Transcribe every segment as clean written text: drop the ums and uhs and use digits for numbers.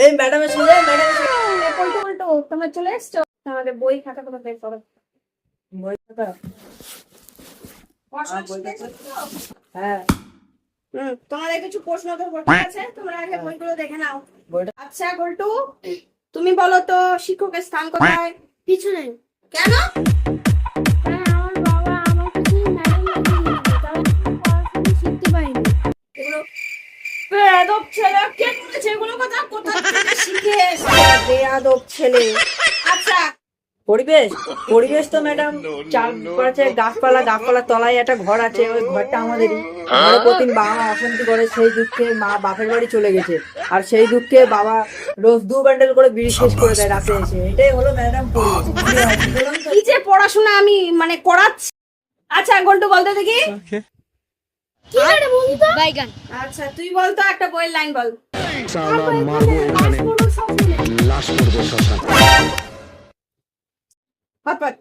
এই ম্যাডাম এসেছে, ম্যাডাম উল্টো উল্টো তোমরা চলে এসছো, আমাদের বই খাতা কোনো বের করো। বই খাতা। হ্যাঁ তোমাদের কিছু প্রশ্ন তো করতে আছে, তোমরা আগে বইগুলো দেখে নাও। বইটা আচ্ছা গল্টু, তুমি বলো তো শিক্ষকের স্থান কোথায়? পিছনে। কেন? আমার বাবা আমার কাছে ম্যাডাম পড়াশোনা শিখতে পারিনি। এগুলো বেয়াদব ছেলে, কে করেছে এগুলো? কথা কোথা থেকে শিখে এসেছে বেয়াদব ছেলে। আচ্ছা পরিবেশ, পরিবেশ তো ম্যাডাম চারপাশে গাছপালা, গাছপালার তলায় একটা ঘর আছে, ওই ঘরটা আমাদেরই। ঘরে প্রতিদিন বাবা মা অশান্তি করে, সেই দুঃখে মা বাপের বাড়ি চলে গেছে, আর সেই দুঃখে বাবা রোজ 2 বান্ডেল করে বিড়ি শেষ করে দেয় রাতে এসে। এটাই হলো ম্যাডাম পরিবেশ। বললাম তো। কি যে পড়াশোনা আমি মানে করাচ্ছি। আচ্ছা গল্টু বলতে দেখি। কি রে বন্ধু? বাইগান। আচ্ছা তুই বল তো একটা বইয়ের লাইন বল। হঠাৎ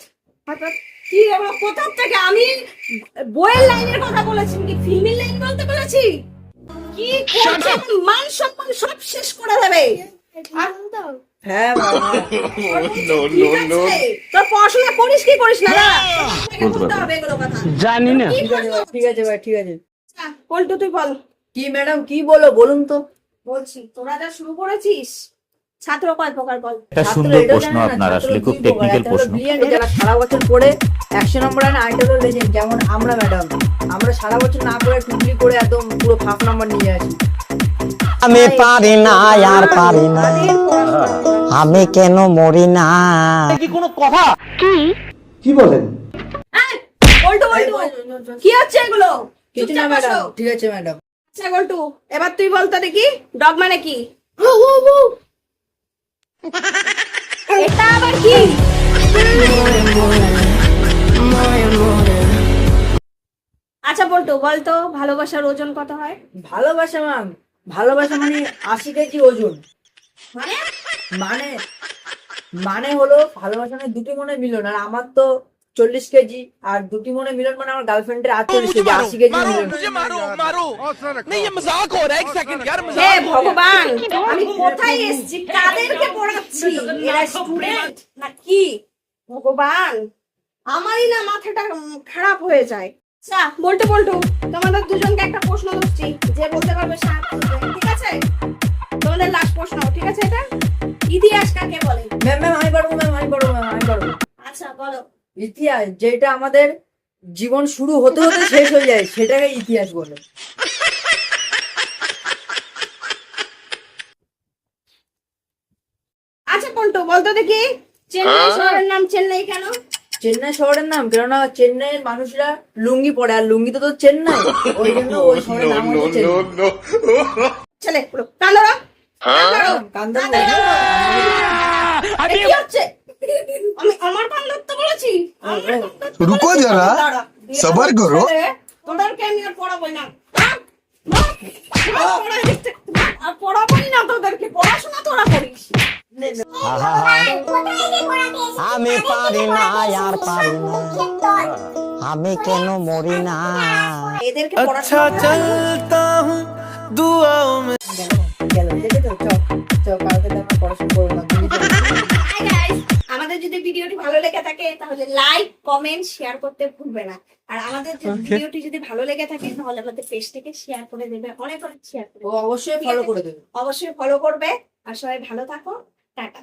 হঠাৎ কি এগুলো কোথা থেকে? আমি বইয়ের লাইনের কথা বলেছি কি ফিল্মের লাইন বলতে বলেছি? কি করছে? মান সম্মান সব শেষ করে দেবে। হ্যাঁ বাবা। ঠিক আছে, তোর পড়াশোনা করিস কি করিস না? বলতে হবে এগুলো কথা। জানি না। ঠিক আছে ভাই, ঠিক আছে ভাই, ঠিক আছে। আচ্ছা, পল্টু তুই বল। কি ম্যাডাম, কি বলো বলুন তো। বলছি তোরা যা শুরু করেছিস, ছাত্র কয় প্রকার বল? একটা সুন্দর প্রশ্ন আপনার, আসলে খুব টেকনিক্যাল প্রশ্ন। যারা সারা বছর পড়ে 100 নম্বর আনে, আইটা হলো লেজেন্ড। যেমন আমরা ম্যাডাম, আমরা সারা বছর না পড়ে টুকলি করে একদম পুরো ফাঁক নাম্বার নিয়ে আসি। আমি পারি না, আর পারি না, আমি কেন মরি না। কি কোনো কথা? কি বলেন? এই, পল্টু পল্টু কি হচ্ছে এগুলো? কিছু না চুপচাপ ম্যাডাম, বসো। ঠিক আছে ম্যাডাম। আচ্ছা গল্টু, এবার তুই বলতো দেখি ডগ মানে কি? এটা আবার কি? আচ্ছা পল্টু বলতো ভালোবাসার ওজন কত হয়? ভালোবাসা ম্যাম, ভালোবাসা মানে 80 কেজি ওজন। মানে মানে মানে হলো ভালোবাসা মানে দুটি মনে মিলন। আর আমার তো 40 কেজি, আর দুটি মনে মিলন মানে আমার গার্লফ্রেন্ডের 48 কেজি, 80 কেজি মিলন। হে ভগবান, আমি কোথায় এসেছি, কাদেরকে পড়াচ্ছি? এরা স্টুডেন্ট না কি? ভগবান, আমারই না মাথাটা খারাপ হয়ে যায়। আচ্ছা বল্টু বল্টু, তোমাদের দুজনকে একটা প্রশ্ন করছি, যে বলতে পারবে সাত বলবে, ঠিক আছে? তোমাদের লাস্ট প্রশ্ন, ঠিক আছে? এটা ইতিহাস কাকে বলে? ম্যাম ম্যাম আমি পারবো, ম্যাম আমি পারবো, ম্যাম আমি পারবো। আচ্ছা বলো। ইতিহাস যেটা আমাদের জীবন শুরু হতে হতে শেষ হয়ে যায়, সেটাকে ইতিহাস বলে। আচ্ছা পল্টু বলতো দেখি, চেন্নাই শহরের নাম চেন্নাই কেন? চেন্নাই শহরের নাম কেননা চেন্নাইয়ের মানুষরা লুঙ্গি পরে, আর লুঙ্গি তো চেন্নাই, ওই জন্য ওই শহরের নাম হচ্ছে চেন্নাই। ছেলে পুরো কান্দরা কান্দার কি হচ্ছে? আমি আমার কান ধরতে বলেছি? রুকো যারা, সবার করো। তোদেরকে আমি আর পড়াবো না। আর পড়াবোই না তোদেরকে, পড়াশোনা তোরা করিস। আমি পারি না, আর পারি না, আমি কেন মরি না। এদেরকে পড়াশোনা चलता हूँ दुआओं में। গেল দেখে তো। চল কালকে তো আমরা পড়াশোনা করবো না, তুমি চলো। Hi guys, আমাদের যদি ভিডিওটি ভালো লেগে থাকে তাহলে লাইক কমেন্ট শেয়ার করতে ভুলবে না। আর আমাদের ভিডিওটি যদি ভালো লেগে থাকে তাহলে আমাদের পেজটিকে শেয়ার করে দেবে, অনেক অনেক শেয়ার করে ও অবশ্যই ফলো করে দেবে। অবশ্যই ফলো করবে। আর সবাই ভালো থাকো, টাটা।